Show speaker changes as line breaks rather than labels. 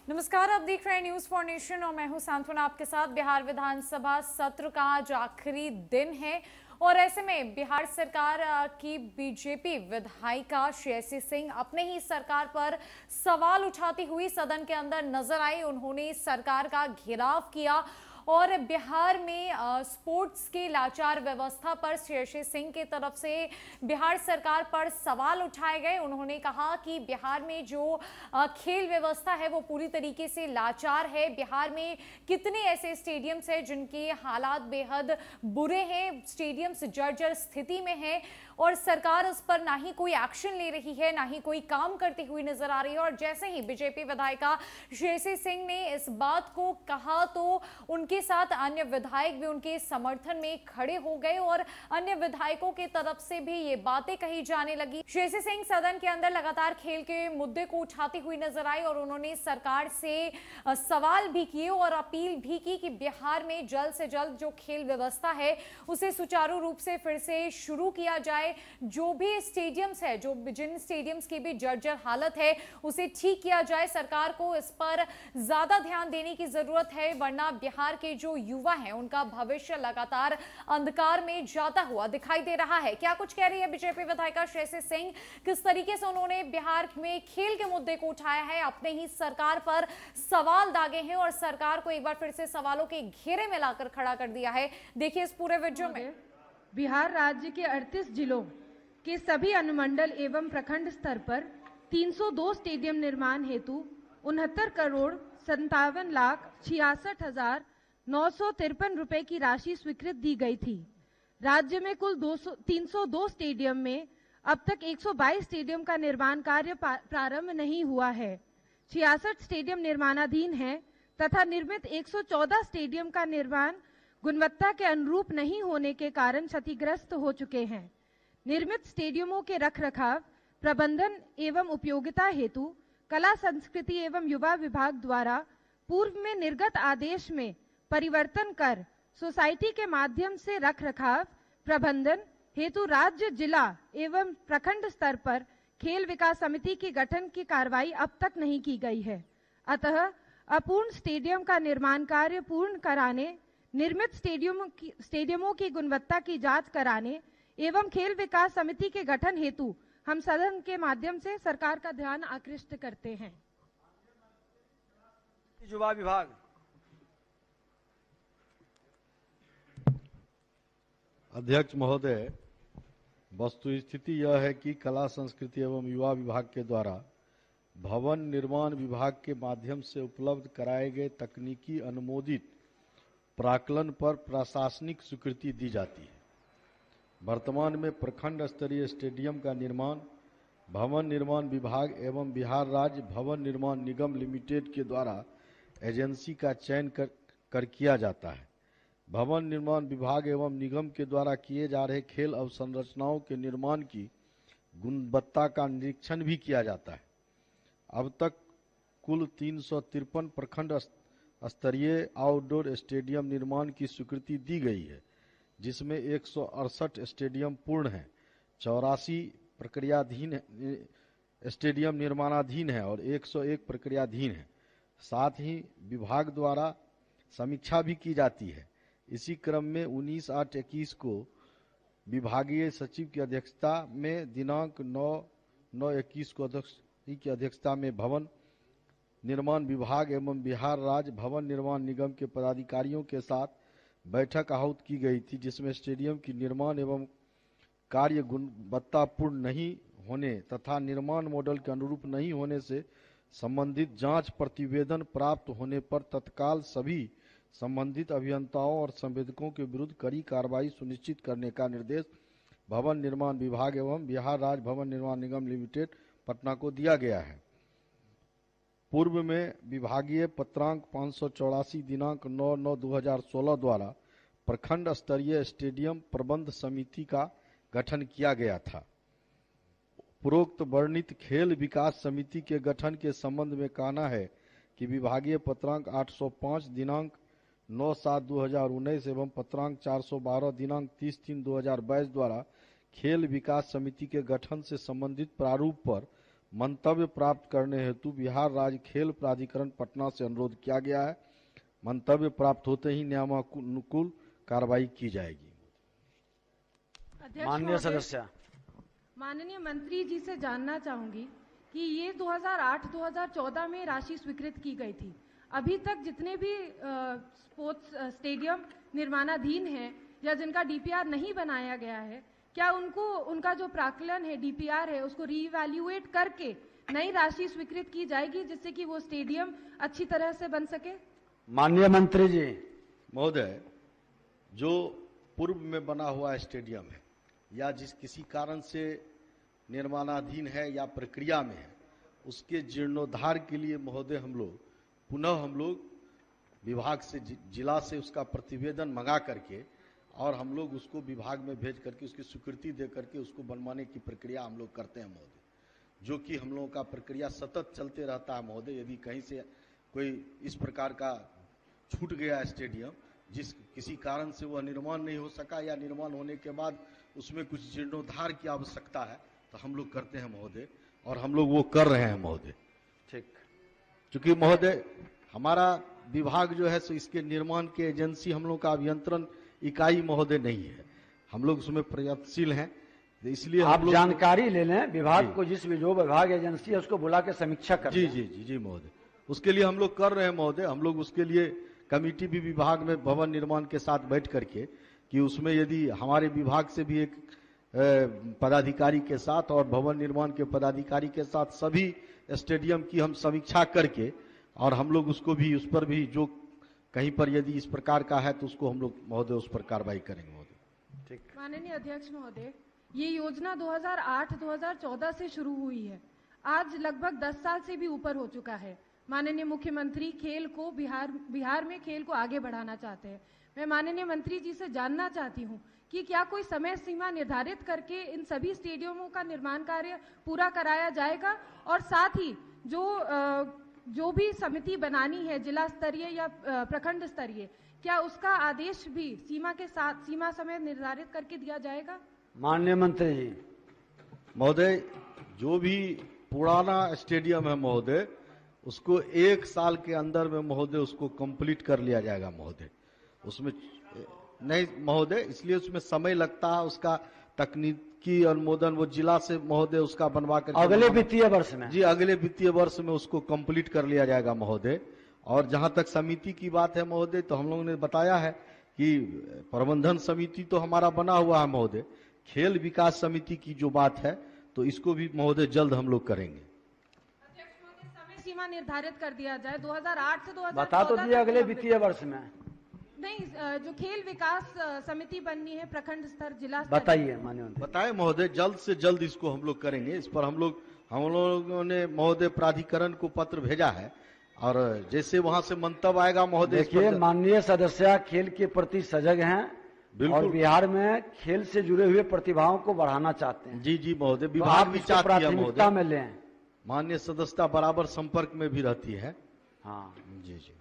नमस्कार, आप देख रहे हैं न्यूज फॉर नेशन और मैं हूं सांत्वना आपके साथ। बिहार विधानसभा सत्र का आज आखिरी दिन है और ऐसे में बिहार सरकार की बीजेपी विधायिका श्रेयसी सिंह अपने ही सरकार पर सवाल उठाती हुई सदन के अंदर नजर आई। उन्होंने सरकार का घेराव किया और बिहार में स्पोर्ट्स की लाचार व्यवस्था पर श्रेयसी सिंह की तरफ से बिहार सरकार पर सवाल उठाए गए। उन्होंने कहा कि बिहार में जो खेल व्यवस्था है वो पूरी तरीके से लाचार है। बिहार में कितने ऐसे स्टेडियम्स हैं जिनके हालात बेहद बुरे हैं, स्टेडियम्स जर्जर स्थिति में हैं और सरकार उस पर ना ही कोई एक्शन ले रही है, ना ही कोई काम करती हुई नजर आ रही है। और जैसे ही बीजेपी विधायिका श्रेयसी सिंह ने इस बात को कहा तो उनके साथ अन्य विधायक भी उनके समर्थन में खड़े हो गए और अन्य विधायकों की तरफ से भी ये बातें कही जाने लगी। श्रेयसी सिंह सदन के अंदर लगातार खेल के मुद्दे को उठाती हुई नजर आई और उन्होंने सरकार से सवाल भी किए और अपील भी की कि बिहार में जल्द से जल्द जो खेल व्यवस्था है उसे सुचारू रूप से फिर से शुरू किया जाए। जो भी स्टेडियम्स है, जिन स्टेडियम्स की भी जर्जर हालत है उसे ठीक किया जाए। सरकार को इस पर ज्यादा ध्यान देने की जरूरत है, वरना बिहार के जो युवा हैं उनका भविष्य लगातार अंधकार में जाता हुआ दिखाई दे रहा है। क्या कुछ कह रही है बीजेपी विधायिका श्रेयसी सिंह, किस तरीके से उन्होंने बिहार में खेल के मुद्दे को उठाया है, अपने ही सरकार पर सवाल दागे हैं और सरकार को एक बार फिर से सवालों के घेरे में लाकर खड़ा कर दिया है। देखिए इस पूरे वीडियो में।
बिहार राज्य के 38 जिलों के सभी अनुमंडल एवं प्रखंड स्तर पर 302 स्टेडियम निर्माण हेतु 69,56,66,953 रुपए की राशि स्वीकृत दी गई थी। राज्य में कुल 302 स्टेडियम में अब तक 122 स्टेडियम का निर्माण कार्य प्रारंभ नहीं हुआ है। 66 स्टेडियम निर्माणाधीन हैं तथा निर्मित 114 स्टेडियम का निर्माण गुणवत्ता के अनुरूप नहीं होने के कारण क्षतिग्रस्त हो चुके हैं। निर्मित स्टेडियमों के रखरखाव, प्रबंधन एवं उपयोगिता हेतु कला संस्कृति एवं युवा विभाग द्वारा पूर्व में निर्गत आदेश में परिवर्तन कर सोसाइटी के माध्यम से रखरखाव प्रबंधन हेतु राज्य, जिला एवं प्रखंड स्तर पर खेल विकास समिति के गठन की कार्रवाई अब तक नहीं की गई है। अतः अपूर्ण स्टेडियम का निर्माण कार्य पूर्ण कराने, निर्मित स्टेडियमों की गुणवत्ता की जांच कराने एवं खेल विकास समिति के गठन हेतु हम सदन के माध्यम से सरकार का ध्यान आकृष्ट करते हैं।
युवा विभाग।
अध्यक्ष महोदय, वस्तुस्थिति यह है कि कला संस्कृति एवं युवा विभाग के द्वारा भवन निर्माण विभाग के माध्यम से उपलब्ध कराए गए तकनीकी अनुमोदित प्राक्कलन पर प्रशासनिक स्वीकृति दी जाती है। वर्तमान में प्रखंड स्तरीय स्टेडियम का निर्माण भवन निर्माण विभाग एवं बिहार राज्य भवन निर्माण निगम लिमिटेड के द्वारा एजेंसी का चयन कर किया जाता है। भवन निर्माण विभाग एवं निगम के द्वारा किए जा रहे खेल अवसंरचनाओं के निर्माण की गुणवत्ता का निरीक्षण भी किया जाता है। अब तक कुल 353 प्रखंड स्तरीय आउटडोर स्टेडियम निर्माण की स्वीकृति दी गई है, जिसमें 168 स्टेडियम पूर्ण हैं, 84 प्रक्रियाधीन स्टेडियम निर्माणाधीन है और 101 प्रक्रियाधीन है। साथ ही विभाग द्वारा समीक्षा भी की जाती है। इसी क्रम में 19/8/21 को विभागीय सचिव की अध्यक्षता में दिनांक 9/9/21 को की अध्यक्षता में भवन निर्माण विभाग एवं बिहार राज्य भवन निर्माण निगम के पदाधिकारियों के साथ बैठक आहूत की गई थी, जिसमें स्टेडियम की निर्माण एवं कार्य गुणवत्तापूर्ण नहीं होने तथा निर्माण मॉडल के अनुरूप नहीं होने से संबंधित जांच प्रतिवेदन प्राप्त होने पर तत्काल सभी संबंधित अभियंताओं और संवेदकों के विरुद्ध कड़ी कार्रवाई सुनिश्चित करने का निर्देश भवन निर्माण विभाग एवं बिहार राज्य भवन निर्माण निगम लिमिटेड पटना को दिया गया है। पूर्व में विभागीय पत्रांक 584 दिनांक 9/9/2016 द्वारा प्रखंड स्तरीय स्टेडियम प्रबंध समिति का गठन किया गया था। उपरोक्त वर्णित खेल विकास समिति के गठन के संबंध में कहना है कि विभागीय पत्रांक 805 दिनांक 9/7/2019 एवं पत्रांक 412 दिनांक 30/3/2022 द्वारा खेल विकास समिति के गठन से संबंधित प्रारूप पर मंतव्य प्राप्त करने हेतु बिहार राज्य खेल प्राधिकरण पटना से अनुरोध किया गया है। मंतव्य प्राप्त होते ही नियमानुकूल कार्रवाई की जाएगी।
माननीय सदस्य,
माननीय मंत्री जी से जानना चाहूंगी कि ये 2008-2014 में राशि स्वीकृत की गई थी। अभी तक जितने भी स्पोर्ट्स स्टेडियम निर्माणाधीन हैं या जिनका डीपीआर नहीं बनाया गया है, क्या उनका जो प्राक्कलन है, डीपीआर है, उसको रीवैल्यूएट करके नई राशि स्वीकृत की जाएगी जिससे कि वो स्टेडियम अच्छी तरह से बन सके?
माननीय मंत्री जी।
महोदय, जो पूर्व में बना हुआ स्टेडियम है या जिस किसी कारण से निर्माणाधीन है या प्रक्रिया में है, उसके जीर्णोद्धार के लिए महोदय हम लोग विभाग से, जिला से उसका प्रतिवेदन मंगा करके और हम लोग उसको विभाग में भेज करके उसकी स्वीकृति दे करके उसको बनवाने की प्रक्रिया हम लोग करते हैं महोदय, जो कि हम लोगों का प्रक्रिया सतत चलते रहता है महोदय। यदि कहीं से कोई इस प्रकार का छूट गया स्टेडियम, जिस किसी कारण से वह निर्माण नहीं हो सका या निर्माण होने के बाद उसमें कुछ जीर्णोद्धार की आवश्यकता है, तो हम लोग करते हैं महोदय, और हम लोग वो कर रहे हैं महोदय।
ठीक।
क्योंकि महोदय हमारा विभाग जो है सो इसके निर्माण के एजेंसी, हम लोग का अभियंत्रण इकाई महोदय नहीं है, हम लोग उसमें प्रयत्नशील हैं। इसलिए
आप जानकारी ले लें विभाग को, जिस भी जो विभाग एजेंसी है उसको बुला के समीक्षा कर।
जी जी जी जी महोदय, उसके लिए हम लोग कर रहे हैं महोदय। हम लोग उसके लिए कमिटी भी विभाग में भवन निर्माण के साथ बैठ करके कि उसमें यदि हमारे विभाग से भी एक पदाधिकारी के साथ और भवन निर्माण के पदाधिकारी के साथ सभी स्टेडियम की हम समीक्षा करके, और हम लोग उसको भी, उस पर भी जो कहीं पर यदि इस प्रकार का है तो उसको हम लोग महोदय उस पर कार्रवाई करेंगे महोदय।
ठीक। माननीय अध्यक्ष महोदय, ये योजना 2008-2014 से शुरू हुई है, आज लगभग 10 साल से भी ऊपर हो चुका है। माननीय मुख्यमंत्री खेल को बिहार में खेल को आगे बढ़ाना चाहते हैं। मैं माननीय मंत्री जी से जानना चाहती हूँ कि क्या कोई समय सीमा निर्धारित करके इन सभी स्टेडियमों का निर्माण कार्य पूरा कराया जाएगा, और साथ ही जो भी समिति बनानी है जिला स्तरीय या प्रखंड स्तरीय, क्या उसका आदेश भी सीमा के साथ सीमा समय निर्धारित करके दिया जाएगा?
माननीय मंत्री जी।
महोदय, जो भी पुराना स्टेडियम है महोदय, उसको 1 साल के अंदर में महोदय उसको कंप्लीट कर लिया जाएगा महोदय। उसमें नहीं महोदय, इसलिए उसमें समय लगता है, उसका तकनीकी अनुमोदन वो जिला से महोदय उसका बनवा कर
अगले वित्तीय वर्ष में।
जी, अगले वित्तीय वर्ष में उसको कंप्लीट कर लिया जाएगा महोदय। और जहां तक समिति की बात है महोदय, तो हम लोगों ने बताया है कि प्रबंधन समिति तो हमारा बना हुआ है महोदय, खेल विकास समिति की जो बात है तो इसको भी महोदय जल्द हम लोग करेंगे।
समय सीमा निर्धारित कर दिया जाए 2008 से 2014
बता तो दिया अगले वित्तीय वर्ष में।
नहीं, जो खेल विकास समिति बननी है प्रखंड स्तर, जिला स्तर,
बताइए माननीय।
बताए महोदय, जल्द से जल्द इसको हम लोग करेंगे। इस पर हम लोगों ने महोदय प्राधिकरण को पत्र भेजा है, और जैसे वहां से मंतव्य आएगा महोदय।
देखिए माननीय सदस्य खेल के प्रति सजग हैं और बिहार में खेल से जुड़े हुए प्रतिभाओं को बढ़ाना चाहते हैं।
जी जी महोदय, विभाग भी चाहती है
प्राथमिकता में लें।
माननीय सदस्यता बराबर संपर्क में भी रहती है।
हाँ
जी जी।